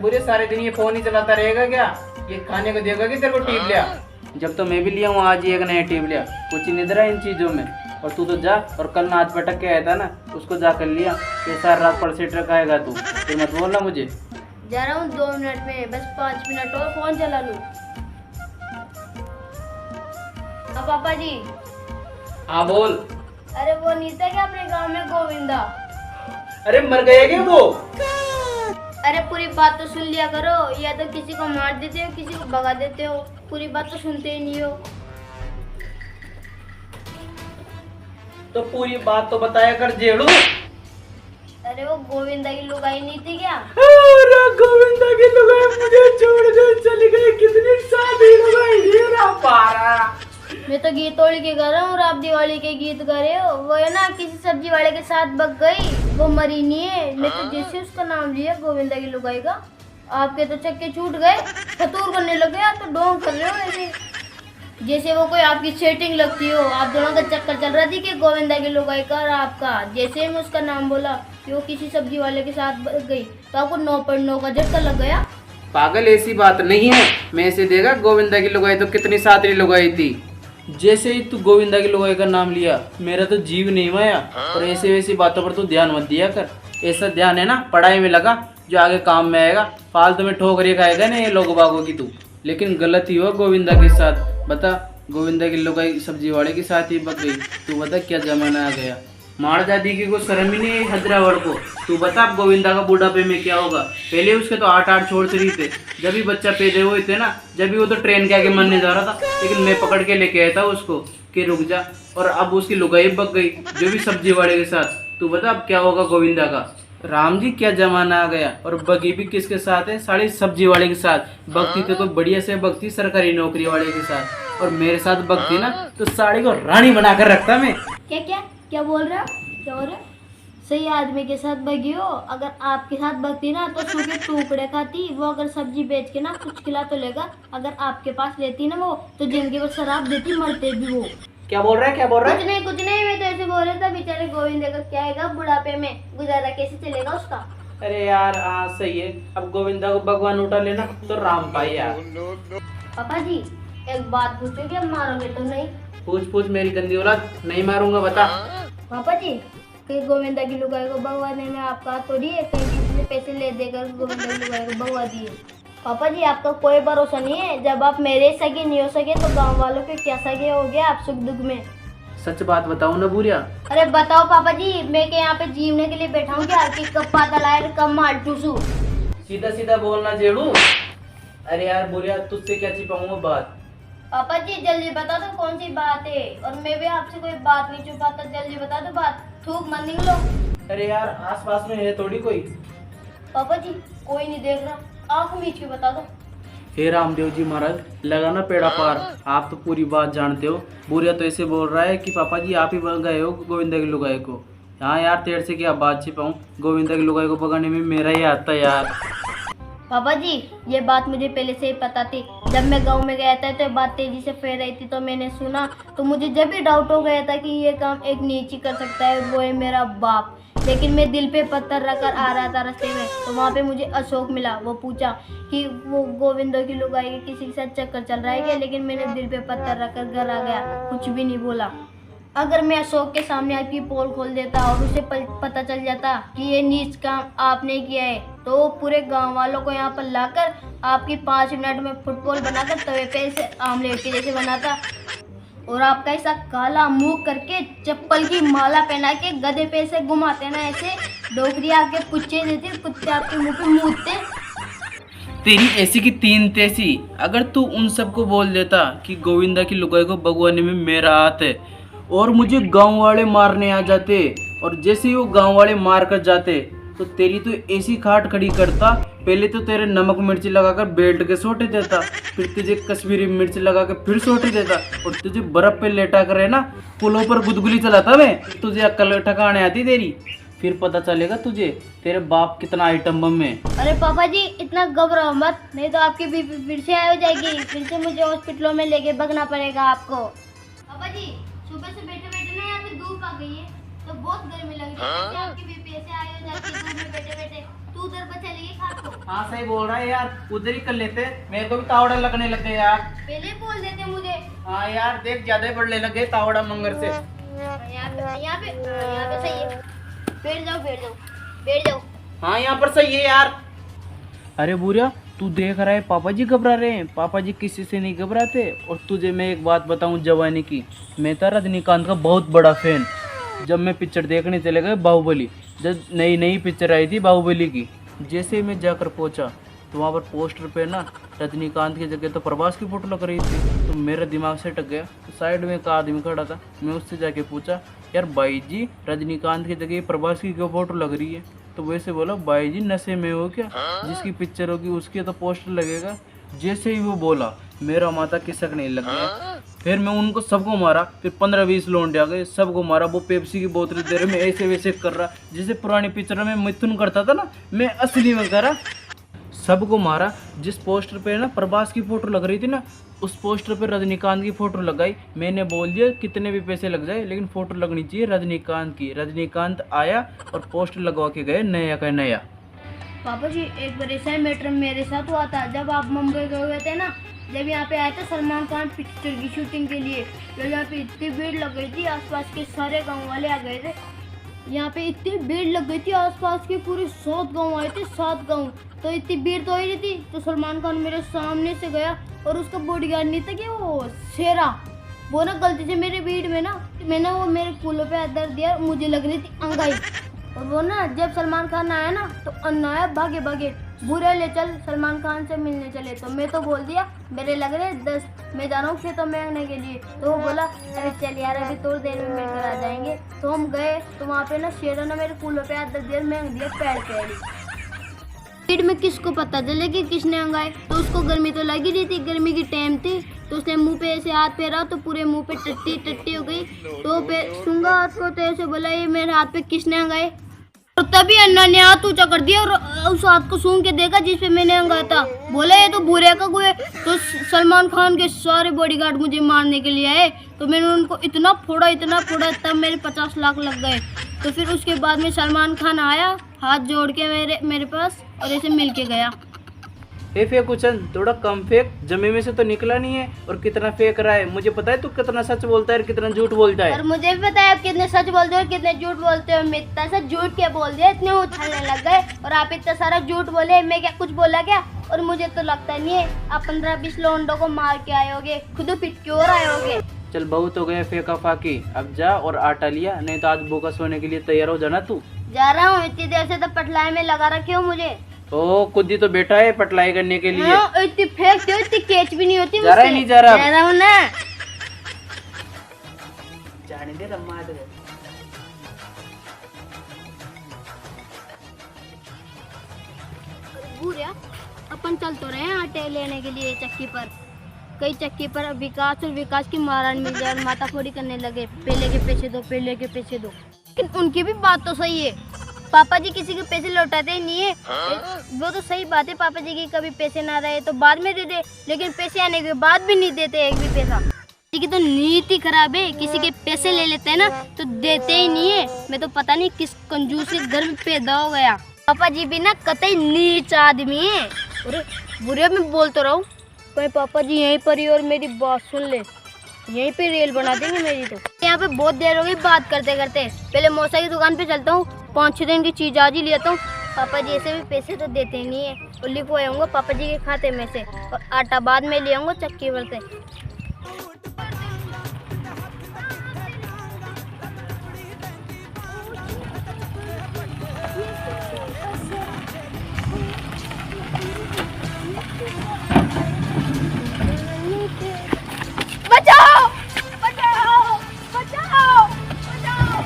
बुरे सारे दिन ये फोन ही चलाता रहेगा क्या? ये खाने को देगा कि तेरे को टीप लिया? जब तो मैं भी लिया हूँ आज ही एक नया टीप लिया, कुछ निद्रा इन चीज़ों में। और तू तो जा, और कल नाच पटक के आया था ना, उसको जा कर लिया। ये सारी रात पर सीट रखाएगा तू, फिर मत बोलना मुझे। जा रहा हूँ 2 मिनट में, बस 5 मिनट और फोन चला लूँ। हाँ पापा जी। हाँ बोल। अरे वो नहीं था क्या अपने गांव में गोविंदा? अरे मर गए क्या वो? अरे पूरी बात तो सुन लिया करो, या तो किसी को मार देते हो, किसी को भगा देते हो, पूरी बात तो सुनते ही नहीं हो। तो पूरी बात तो बताया कर जेड़ू। अरे वो गोविंदा की लुगाई नहीं थी क्या? अरे गोविंदा की लुगाई मुझे छोड़ कर चली गई, कितनी सादी लुगाई थी ना पारा। मैं तो गीत तोड़ के गा रहा हूँ और आप दिवाली के गीत गा रहे हो। वो है ना किसी सब्जी वाले के साथ बग गई, वो मरी नहीं है। मैं तो जैसे उसका नाम लिया गोविंदा की लुगाई का, आपके तो चक्के छूट गए, फतूर करने लगे। आप तो डोंग कर रहे हो ऐसे, जैसे वो कोई आपकी सेटिंग लगती हो। आप दोनों का चक्कर चल रहा थी कि गोविंदा की लुगाई का और आपका। जैसे मैं उसका नाम बोला कि वो किसी सब्जी वाले के साथ बग गई, तो आपको 9.9 का झटका लग गया। पागल, ऐसी बात नहीं है। मैं ऐसे देगा गोविंदा की लुगाई तो कितनी सादरी लुगाई थी। जैसे ही तू गोविंदा की लुगाई का नाम लिया, मेरा तो जीव नहीं माया। और ऐसे वैसी बातों पर तू ध्यान मत दिया कर। ऐसा ध्यान है ना पढ़ाई में लगा, जो आगे काम में आएगा। फालतू में ठोकरे खाएगा ना ये लोग बागों की तू। लेकिन गलत ही हुआ गोविंदा के साथ। बता, गोविंदा की लुगाई सब्जी वाले के साथ ही बच गई। तू बता क्या जमाना आ गया। मार दादी की कोई शर्म ही नहीं है हैदराबाद को। तू बता अब गोविंदा का बुढ़ापे में क्या होगा। पहले उसके तो 8 छोड़ते रही थे। जब भी बच्चा पैदा हुए थे ना, जब भी वो तो ट्रेन के आगे मरने जा रहा था, लेकिन मैं पकड़ के लेके आया था उसको कि रुक जा। और अब उसकी लुगाई बग गई, जो भी सब्जी वाले के साथ। तू बता अब क्या होगा गोविंदा का। राम जी क्या जमाना आ गया। और बगी भी किसके साथ है? साड़ी सब्जी वाले के साथ। बगती तो कोई बढ़िया से बगती सरकारी नौकरी वाले के साथ। और मेरे साथ बगती ना तो साड़ी को रानी बना कर रखता मैं। क्या क्या क्या बोल रहे हो? क्या बोल रहे हो? सही आदमी के साथ बगी हो। अगर आपके साथ बगती ना तो सूखे टुकड़े खाती। वो अगर सब्जी बेच के ना कुछ खिला तो लेगा। अगर आपके पास लेती ना वो, तो जिंदगी भर शराब देती, मरते भी वो। क्या बोल रहा है? क्या बोल रहा है? कुछ नहीं, मैं तो ऐसे बोल रहा था। बेचारे गोविंद का क्या आएगा बुढ़ापे में, गुजारा कैसे चलेगा उसका। अरे यार हाँ सही है। अब गोविंदा को भगवान उठा लेना तो राम पाई यार। पापा जी एक बात पूछो कि अब मारोगे तो नहीं? पूछ मेरी गंदी औलाद, नहीं मारूंगा बता। पापा जी कहीं गोविंदा की लुगाई को भगवाने में आपका हाथ थोड़ी है। कहीं किसी से पैसे ले देकर गोविंदा की लुगाई को भगवा दिए। पापा जी आपका कोई भरोसा नहीं है। जब आप मेरे सगे नहीं हो सके तो गांव वालों के क्या सगे हो गए आप सुख दुख में। सच बात बताओ ना बुरिया। अरे बताओ पापा जी, मैं क्या यहाँ पे जीवने के लिए बैठा हूँ क्या कि कब पाता लाए कब मार टूसू? सीधा सीधा बोलना जेड़ू। अरे यार बुरिया, तुझसे क्या छिपाऊंगा बात। पापा जी जल्दी बता दो कौन सी बात है। और मैं भी आपसे कोई बात नहीं छुपाता, जल्दी बता दो बात। थूक मत निकलो। अरे यार आस पास में है थोड़ी कोई। पापा जी कोई नहीं देख रहा, आंख मीच के बता दो। हे रामदेव जी महाराज, लगाना पेड़ा पार। आप तो पूरी बात जानते हो। बुरिया तो ऐसे बोल रहा है कि पापा जी आप ही गए हो गोविंदा की लुगाई को। हाँ यार तेरे से क्या बात छिपाऊं, गोविंदा की लुगाई को भगाने में मेरा ही आता यार। पापा जी ये बात मुझे पहले से ही पता थी। जब मैं गांव में गया था तो ये बात तेजी से फैल रही थी, तो मैंने सुना तो मुझे जब भी डाउट हो गया था कि ये काम एक नीच ही कर सकता है, वो है मेरा बाप। लेकिन मैं दिल पे पत्थर रखकर आ रहा था रास्ते में, तो वहाँ पे मुझे अशोक मिला। वो पूछा कि वो गोविंदा की लुगाई के किसी के साथ चक्कर चल रहा है क्या, लेकिन मैंने दिल पे पत्थर रखकर घर आ गया, कुछ भी नहीं बोला। अगर मैं अशोक के सामने आपकी पोल खोल देता और उसे पता चल जाता कि ये नीच काम आपने किया है, तो पूरे गांव वालों को यहाँ पर लाकर आपकी 5 मिनट में फुटबॉल बनाकर तवे पे ऐसे आमलेट के जैसे बनाता। और आपका ऐसा काला मुंह करके चप्पल की माला पहना के गधे पे ऐसे घुमाते ना, ऐसे डोगरी आपके पुच्चे देते, कुत्ते आपके मुंह पे मूतते। तेरी ऐसी की तीन तैसी। अगर तू उन सबको बोल देता कि गोविंदा की लुगाई को भगवाने में मेरा हाथ है और मुझे गांव वाले मारने आ जाते, और जैसे ही वो गांव वाले मार कर जाते तो तेरी तो ऐसी खाट खड़ी करता। पहले तो तेरे नमक मिर्ची लगाकर बेल्ट के सोटे देता, फिर तुझे कश्मीरी मिर्च लगा के फिर सोटे देता, और तुझे बर्फ पे लेटा कर है ना पुलों पर गुदगुली चलाता मैं। तुझे अक्ल ठिकाने आती तेरी, फिर पता चलेगा तुझे तेरे बाप कितना आइटम बम है। अरे पापा जी इतना घबराओ मत, नहीं तो आपकी बीपी फिर से आ जाएगी। फिर से मुझे हॉस्पिटलों में लेके भागना पड़ेगा आपको। पापा जी सुबह से बैठे बैठे ना यहाँ पे धूप आ गई है। तो बहुत गर्मी लग रही है। आपके भी पैसे आए हो जाके दूर में बैठे बैठे, तू उधर पर चलिए खा को। हाँ सही बोल रहा है यार, उधर ही कर लेते, मेरे को भी तावड़ा लगने लग गए यार। पहले बोल देते मुझे। हाँ यार देख, ज्यादा ही बढ़ने लग गए तावड़ा मंगर से। यहाँ पे सही है। बैठ जाओ बैठ जाओ बैठ जाओ। हाँ यहाँ पर सही है यार। अरे बुरिया, तू देख रहा है पापा जी घबरा रहे हैं। पापा जी किसी से नहीं घबराते। और तुझे मैं एक बात बताऊं जवानी की, मैं था रजनीकांत का बहुत बड़ा फैन। जब मैं पिक्चर देखने चले गए बाहुबली, जब नई नई पिक्चर आई थी बाहुबली की, जैसे ही मैं जाकर पहुंचा तो वहाँ पर पोस्टर पे ना रजनीकांत की जगह तो प्रभास की फोटो लग रही थी। तो मेरा दिमाग से टक गया। तो साइड में एक आदमी खड़ा था, मैं उससे जाके पूछा, यार भाई जी रजनीकांत की जगह प्रभास की क्यों फोटो लग रही है? तो वैसे बोला, भाई जी नशे में हो क्या? जिसकी पिक्चर होगी उसके तो पोस्टर लगेगा। जैसे ही वो बोला मेरा माथा खिसकने लग गया। फिर मैं उनको सबको मारा। फिर 15-20 लौंडे आ गए, सबको मारा। वो पेप्सी की बोतल दे रहे, मैं ऐसे वैसे कर रहा, जैसे पुरानी पिक्चर में मिथुन करता था ना, मैं असली में करा। सबको मारा। जिस पोस्टर पे ना प्रभास की फोटो लग रही थी ना, उस पोस्टर पे रजनीकांत की फोटो लगाई। मैंने बोल दिया कितने भी पैसे लग जाए लेकिन फोटो लगनी चाहिए रजनीकांत की। रजनीकांत आया और पोस्टर लगवा के गए नया का नया। पापा जी एक बार ऐसा ही मैटर मेरे साथ हुआ था। जब आप मुंबई गए हुए थे ना, जब यहाँ पे आए थे सलमान खान पिक्चर की शूटिंग के लिए, तो यहाँ पे इतनी भीड़ लग गई थी, आसपास के सारे गांव वाले आ गए थे। यहाँ पे इतनी भीड़ लग गई थी, आसपास के पूरे 7 गांव आए थे, 7 गांव। तो इतनी भीड़ तो ही नहीं थी। तो सलमान खान मेरे सामने से गया और उसका बॉडीगार्ड नहीं था कि वो शेरा, वो ना गलती से मेरे भीड़ में ना मैंने वो मेरे कूलों पे हाथ धर दिया। मुझे लग रही थी अंगाई। और वो ना जब सलमान खान आया ना तो अन्ना आया भागे भागे, बुरे ले चल सलमान खान से मिलने चले। तो मैं तो बोल दिया मेरे लग रहे 10, मैं जा रहा हूँ खेतों में आने के लिए। तो वो बोला अरे चल यार अभी थोड़ी देर में मिलकर आ जाएंगे। तो हम गए तो वहाँ पे ना शेरों ने मेरे कूलों पे हाथ धर दिया, मैं दिया पैर पे। भीड़ में किसको पता चले कि किसने अंगाए? तो उसको गर्मी तो लगी रही थी, गर्मी की टाइम थी। तो उसने मुंह पे ऐसे हाथ फेरा तो पूरे मुंह पे टट्टी टट्टी हो गई। तो सूंगा हाथ को तो ऐसे बोला ये मेरे हाथ पे किसने अंगाए? और तभी अन्ना ने हाथ ऊंचा कर दिया और उस हाथ को सूंघ के देखा जिसपे मैंने अंगाया था। बोला ये तो बुरे का गुए। तो सलमान खान के सारे बॉडीगार्ड मुझे मारने के लिए आए। तो मैंने उनको इतना फोड़ा तब मेरे 50 लाख लग गए। तो फिर उसके बाद में सलमान खान आया हाथ जोड़ के मेरे पास और ऐसे मिल के गया। हे फेक उछन, थोड़ा कम फेक, जमे में से तो निकला नहीं है। और कितना फेक रहा है मुझे पता है, तू कितना सच बोलता है और कितना झूठ बोलता है। और मुझे भी पता है आप कितने सच बोलते हो और कितने झूठ बोलते हो। मैं इतना सा झूठ क्या बोल दिया, इतने उछलने लग गए। और आप इतना सारा झूठ बोले, मैं क्या कुछ बोला क्या? और मुझे तो लगता नहीं है आप 15-20 लोंडों को मार के आए होगे, खुद पिट के और आए होगे। चल बहुत हो गया फेंका फाकी, अब जा और आटा लिया, नहीं तो आज भूखा सोने के लिए तैयार हो जाना तू। जा रहा हूँ, इतनी देर से तो पटलाई में लगा रखे हो मुझे। ओ खुद ही तो बैठा है पटलाई करने के लिए। हाँ, इतनी फेंकते हो, इतनी कैच भी नहीं होती। जा रहा है नहीं जा रहा? जा रहा हूँ ना। जाने दे रम्मा दे। बुरिया अपन चल तो रहे हैं आटे लेने के लिए चक्की पर। कई चक्की पर विकास और विकास की महारानी मिल जाए और माताफोड़ी करने लगे, पहले के पैसे दो, पहले के पैसे दो। लेकिन उनकी भी बात तो सही है, पापा जी किसी के पैसे लौटाते ही नहीं है। वो तो सही बात है, पापा जी की कभी पैसे ना रहे तो बाद में दे दे, लेकिन पैसे आने के बाद भी नहीं देते एक भी पैसा। किसी की तो नीति खराब है, किसी के पैसे ले लेते हैं ना तो देते ही नहीं है। मैं तो पता नहीं किस कंजूस के घर में पैदा हो गया। पापा जी भी ना कतई नीच आदमी है। अरे बुरे में बोल तो रहा हूँ, कहीं पापा जी यहीं पर ही और मेरी बात सुन ले, यहीं पे रेल बना देंगे मेरी। तो यहाँ पे बहुत देर हो गई बात करते करते, पहले मौसा की दुकान पे चलता हूँ, 5-6 दिन की चीज आज ही लेता हूँ। पापा जी ऐसे भी पैसे तो देते नहीं है, और लिखवाए होंगे पापा जी के खाते में से, और आटा बाद में ले आऊँगा चक्की पर से। बचाओ बचाओ बचाओ बचाओ।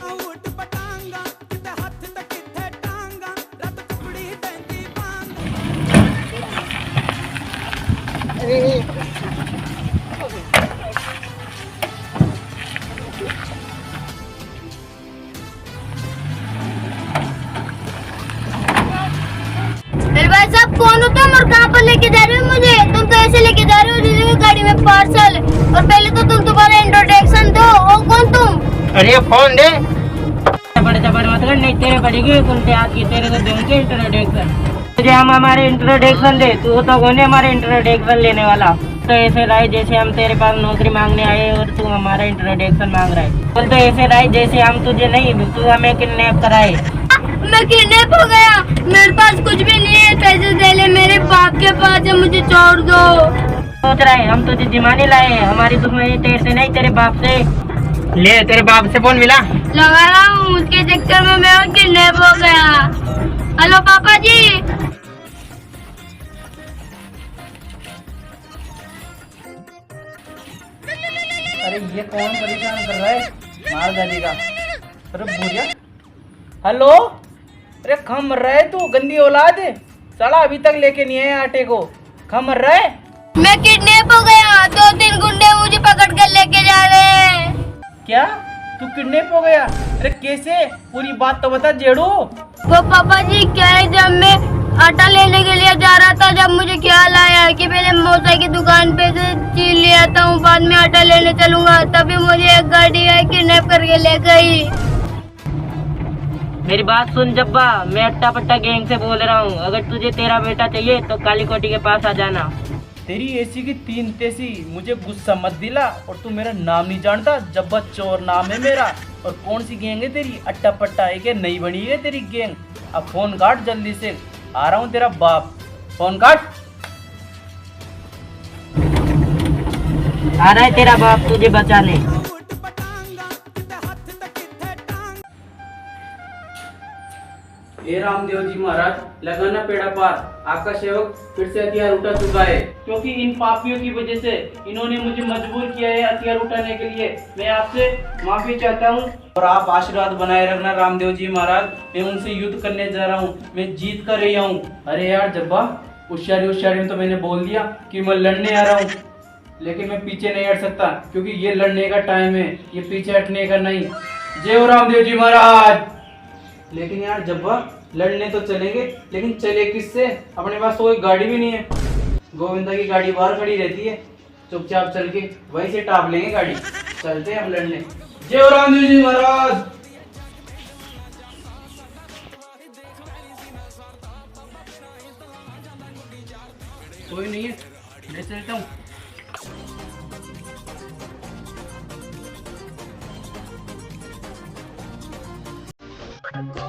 ऊट पटांगा किते हथ ते किथे टांगा, रत कुकड़ी पैंदी वांग अरे फोन दे। चपड़ चपड़ मत कर, नहीं तेरे पड़ेगी कुंटे हाथ की, तेरे को दूंगी इंट्रोडक्शन। तुझे हम हमारे इंट्रोडक्शन दे, तू तो कौन है हमारे इंट्रोडक्शन लेने वाला। तो ऐसे रहा जैसे हम तेरे पास नौकरी मांगने आए और तू हमारा इंट्रोडक्शन मांग रहा है। बोल तो ऐसे रहा जैसे हम तुझे नहीं, तू हमें किडनैप कराए। मैं किडनैप हो गया, मेरे पास कुछ भी नहीं है, पैसे दे ले, मेरे बाप के पास है, मुझे छोड़ दो। सोच रहा है हम तुझे जिमाने लाए हैं, हमारी दुश्मनी तेरे से नहीं तेरे बाप से। ले तेरे बाप से फोन मिला। लगा रहा हूँ, उसके चक्कर में मैं किडनैप हो गया। हेलो पापा जी। अरे ये कौन परेशान कर रहा है, मार डाली का। अरे बुढ़िया, हेलो। अरे खम मर रहा है तू, गंदी औलाद है। साला अभी तक लेके नहीं आया आटे को, खम मर रहा है। मैं किडनैप हो गया, 2-3 गुंडे मुझे पकड़ कर लेके जा रहे हैं। क्या तू किडनैप हो गया? अरे कैसे, पूरी बात तो बता जेड़ू। वो पापा जी क्या है, जब मैं आटा लेने के लिए जा रहा था, जब मुझे ख्याल आया कि पहले मौसा की दुकान पे से चीज ले आता हूँ, बाद में आटा लेने चलूंगा, तभी मुझे एक गाड़ी आई किडनैप करके ले गई। मेरी बात सुन जब्बा, मैं अट्टा पट्टा गैंग से बोल रहा हूँ। अगर तुझे तेरा बेटा चाहिए तो काली कोठी के पास आ जाना। तेरी ऐसी की तीन तेसी, मुझे गुस्सा मत दिला। और तू मेरा नाम नहीं जानता, जब्बा चोर नाम है मेरा। और कौन सी गैंग है तेरी, अट्टा पट्टा है क्या, नहीं बनी है तेरी गैंग। अब फोन काट जल्दी से, आ रहा हूँ तेरा बाप। फोन काट। आ रहा है तेरा बाप तुझे बचाने। हे रामदेव जी महाराज, लगाना पेड़ा पार। आपका सेवक फिर से हथियार उठा चुका है, क्योंकि इन पापियों की वजह से इन्होंने मुझे मजबूर किया है हथियार उठाने के लिए। मैं आपसे माफी चाहता हूँ और आप आशीर्वाद बनाए रखना रामदेव जी महाराज। मैं उनसे युद्ध करने जा रहा हूँ, मैं जीत कर रही हूँ। अरे यार जब्बा, होशियारी में तो मैंने बोल दिया कि मैं लड़ने आ रहा हूँ, लेकिन मैं पीछे नहीं हट सकता, क्योंकि ये लड़ने का टाइम है, ये पीछे हटने का नहीं। जय हो रामदेव जी महाराज। लेकिन यार जब्बा, लड़ने तो चलेंगे, लेकिन चले किससे? अपने पास तो कोई गाड़ी भी नहीं है। गोविंदा की गाड़ी बाहर खड़ी रहती है, चुपचाप चल के वहीं से टाप लेंगे गाड़ी, चलते हैं हम लड़ने। जय हो रामदेव जी महाराज। कोई नहीं है, मैं चलता हूँ। Go,